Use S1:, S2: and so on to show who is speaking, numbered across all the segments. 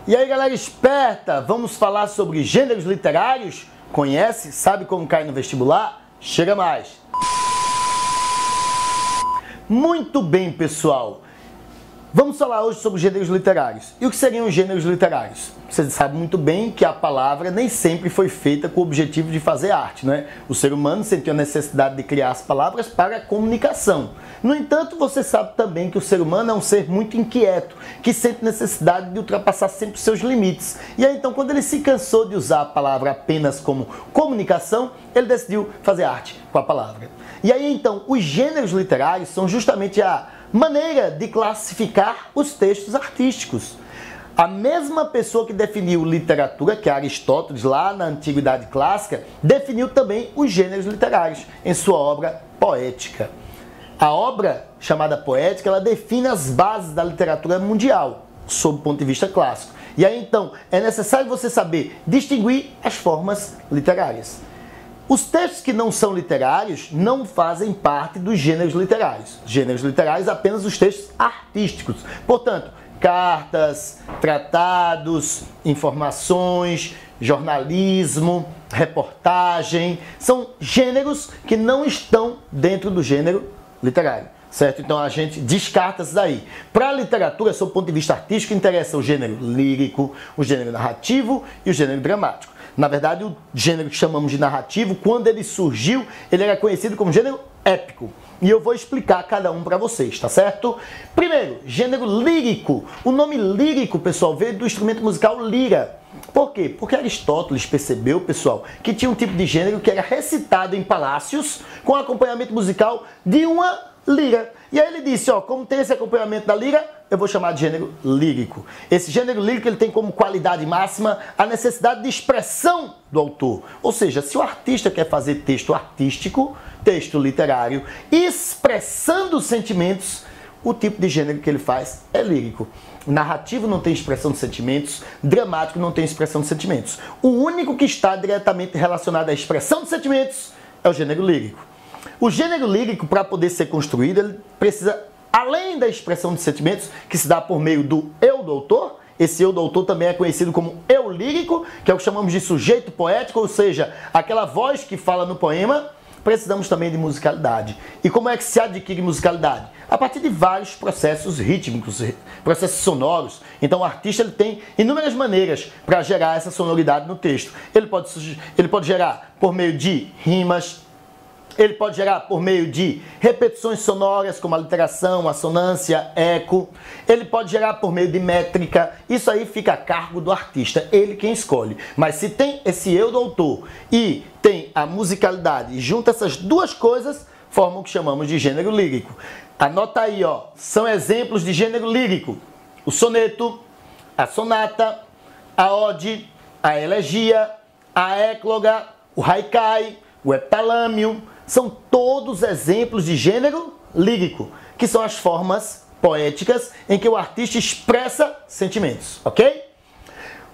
S1: E aí, galera esperta, vamos falar sobre gêneros literários? Conhece? Sabe como cai no vestibular? Chega mais! Muito bem, pessoal! Vamos falar hoje sobre gêneros literários. E o que seriam os gêneros literários? Você sabe muito bem que a palavra nem sempre foi feita com o objetivo de fazer arte, não é? O ser humano sentiu a necessidade de criar as palavras para a comunicação. No entanto, você sabe também que o ser humano é um ser muito inquieto, que sente necessidade de ultrapassar sempre os seus limites. E aí, então, quando ele se cansou de usar a palavra apenas como comunicação, ele decidiu fazer arte com a palavra. E aí, então, os gêneros literários são justamente a maneira de classificar os textos artísticos. A mesma pessoa que definiu literatura, que é Aristóteles, lá na Antiguidade Clássica, definiu também os gêneros literários em sua obra Poética. A obra chamada Poética, ela define as bases da literatura mundial, sob o ponto de vista clássico. E aí, então, é necessário você saber distinguir as formas literárias. Os textos que não são literários não fazem parte dos gêneros literários. Gêneros literários apenas os textos artísticos. Portanto, cartas, tratados, informações, jornalismo, reportagem, são gêneros que não estão dentro do gênero literário. Certo? Então a gente descarta isso daí. Para a literatura, sob o ponto de vista artístico, interessa o gênero lírico, o gênero narrativo e o gênero dramático. Na verdade, o gênero que chamamos de narrativo, quando ele surgiu, ele era conhecido como gênero épico. E eu vou explicar cada um para vocês, tá certo? Primeiro, gênero lírico. O nome lírico, pessoal, veio do instrumento musical lira. Por quê? Porque Aristóteles percebeu, pessoal, que tinha um tipo de gênero que era recitado em palácios com acompanhamento musical de uma lira. E aí ele disse, ó, como tem esse acompanhamento da lira, eu vou chamar de gênero lírico. Esse gênero lírico ele tem como qualidade máxima a necessidade de expressão do autor. Ou seja, se o artista quer fazer texto artístico, texto literário, expressando sentimentos, o tipo de gênero que ele faz é lírico. Narrativo não tem expressão de sentimentos, dramático não tem expressão de sentimentos. O único que está diretamente relacionado à expressão de sentimentos é o gênero lírico. O gênero lírico, para poder ser construído, ele precisa, além da expressão de sentimentos, que se dá por meio do eu do autor, esse eu do autor também é conhecido como eu lírico, que é o que chamamos de sujeito poético, ou seja, aquela voz que fala no poema. Precisamos também de musicalidade. E como é que se adquire musicalidade? A partir de vários processos rítmicos, processos sonoros. Então o artista ele tem inúmeras maneiras para gerar essa sonoridade no texto. Ele pode gerar por meio de rimas, ele pode gerar por meio de repetições sonoras, como a literação, assonância, eco. Ele pode gerar por meio de métrica. Isso aí fica a cargo do artista, ele quem escolhe. Mas se tem esse eu do autor e tem a musicalidade e junta essas duas coisas, formam o que chamamos de gênero lírico. Anota aí, ó, são exemplos de gênero lírico. O soneto, a sonata, a ode, a elegia, a écloga, o haikai, o heptalâmio. São todos exemplos de gênero lírico, que são as formas poéticas em que o artista expressa sentimentos, ok?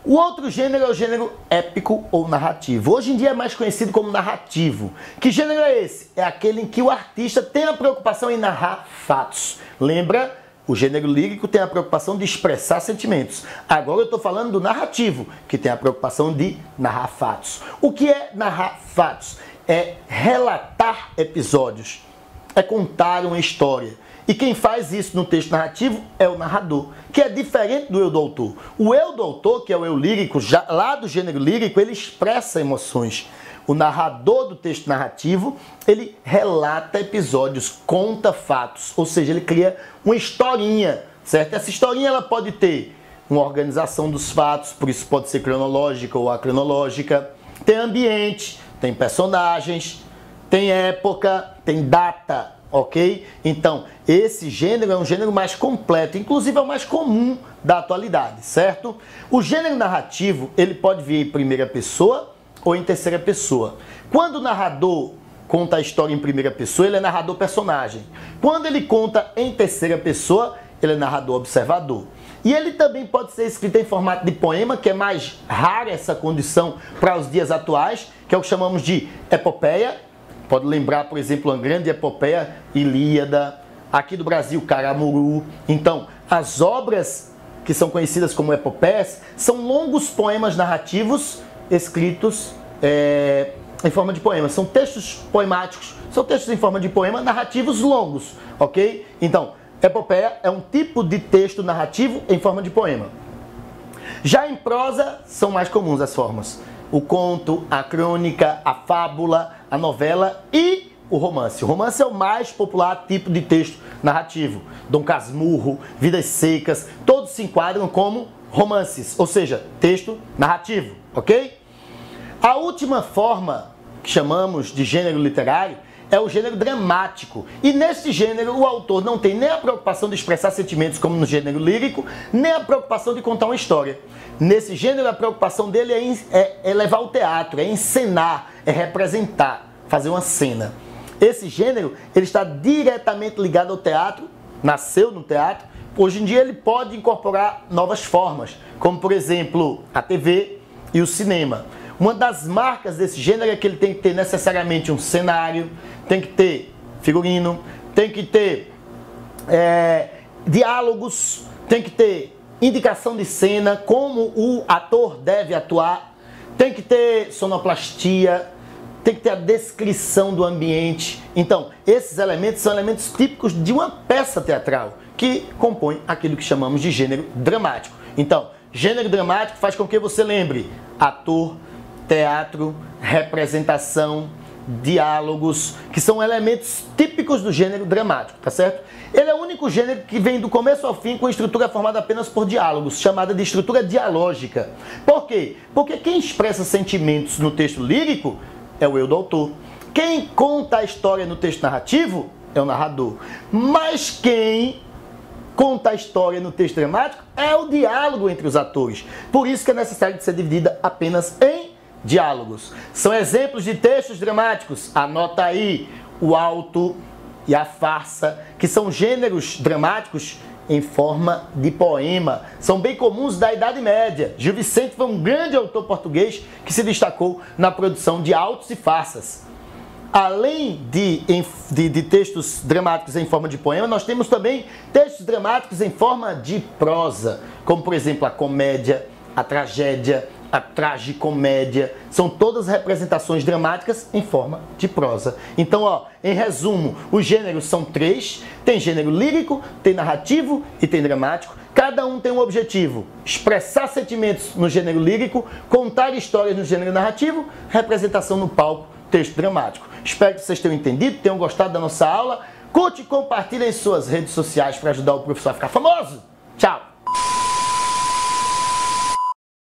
S1: O outro gênero é o gênero épico ou narrativo. Hoje em dia é mais conhecido como narrativo. Que gênero é esse? É aquele em que o artista tem a preocupação em narrar fatos. Lembra? O gênero lírico tem a preocupação de expressar sentimentos. Agora eu estou falando do narrativo, que tem a preocupação de narrar fatos. O que é narrar fatos? É relatar episódios, é contar uma história. E quem faz isso no texto narrativo é o narrador, que é diferente do eu do autor. O eu do autor, que é o eu lírico, já lá do gênero lírico, ele expressa emoções. O narrador do texto narrativo, ele relata episódios, conta fatos, ou seja, ele cria uma historinha, certo? Essa historinha ela pode ter uma organização dos fatos, por isso pode ser cronológica ou acronológica, tem ambiente, tem personagens, tem época, tem data, ok? Então, esse gênero é um gênero mais completo, inclusive é o mais comum da atualidade, certo? O gênero narrativo, ele pode vir em primeira pessoa ou em terceira pessoa. Quando o narrador conta a história em primeira pessoa, ele é narrador personagem. Quando ele conta em terceira pessoa, ele é narrador observador. E ele também pode ser escrito em formato de poema, que é mais rara essa condição para os dias atuais, que é o que chamamos de epopeia. Pode lembrar, por exemplo, uma grande epopeia, Ilíada, aqui do Brasil, Caramuru. Então, as obras que são conhecidas como epopeias, são longos poemas narrativos escritos em forma de poema. São textos poemáticos, são textos em forma de poema narrativos longos, ok? Então, epopeia é um tipo de texto narrativo em forma de poema. Já em prosa, são mais comuns as formas. O conto, a crônica, a fábula, a novela e o romance. O romance é o mais popular tipo de texto narrativo. Dom Casmurro, Vidas Secas, todos se enquadram como romances, ou seja, texto narrativo, ok? A última forma que chamamos de gênero literário é o gênero dramático. E nesse gênero o autor não tem nem a preocupação de expressar sentimentos como no gênero lírico, nem a preocupação de contar uma história. Nesse gênero a preocupação dele é levar ao teatro, é encenar, é representar, fazer uma cena. Esse gênero ele está diretamente ligado ao teatro, nasceu no teatro. Hoje em dia ele pode incorporar novas formas, como por exemplo a TV e o cinema. Uma das marcas desse gênero é que ele tem que ter necessariamente um cenário, tem que ter figurino, tem que ter diálogos, tem que ter indicação de cena, como o ator deve atuar, tem que ter sonoplastia, tem que ter a descrição do ambiente. Então, esses elementos são elementos típicos de uma peça teatral, que compõe aquilo que chamamos de gênero dramático. Então, gênero dramático faz com que você lembre ator, teatro, representação, diálogos, que são elementos típicos do gênero dramático, tá certo? Ele é o único gênero que vem do começo ao fim com estrutura formada apenas por diálogos, chamada de estrutura dialógica. Por quê? Porque quem expressa sentimentos no texto lírico é o eu do autor. Quem conta a história no texto narrativo é o narrador. Mas quem conta a história no texto dramático é o diálogo entre os atores. Por isso que é necessário de ser dividida apenas em diálogos. São exemplos de textos dramáticos. Anota aí o auto e a farsa, que são gêneros dramáticos em forma de poema. São bem comuns da Idade Média. Gil Vicente foi um grande autor português que se destacou na produção de autos e farsas. Além de textos dramáticos em forma de poema, nós temos também textos dramáticos em forma de prosa, como por exemplo a comédia, a tragédia, a tragicomédia. São todas representações dramáticas em forma de prosa. Então, ó, em resumo, os gêneros são três. Tem gênero lírico, tem narrativo e tem dramático. Cada um tem um objetivo: expressar sentimentos no gênero lírico, contar histórias no gênero narrativo, representação no palco, texto dramático. Espero que vocês tenham entendido, tenham gostado da nossa aula. Curte e compartilhe em suas redes sociais para ajudar o professor a ficar famoso. Tchau!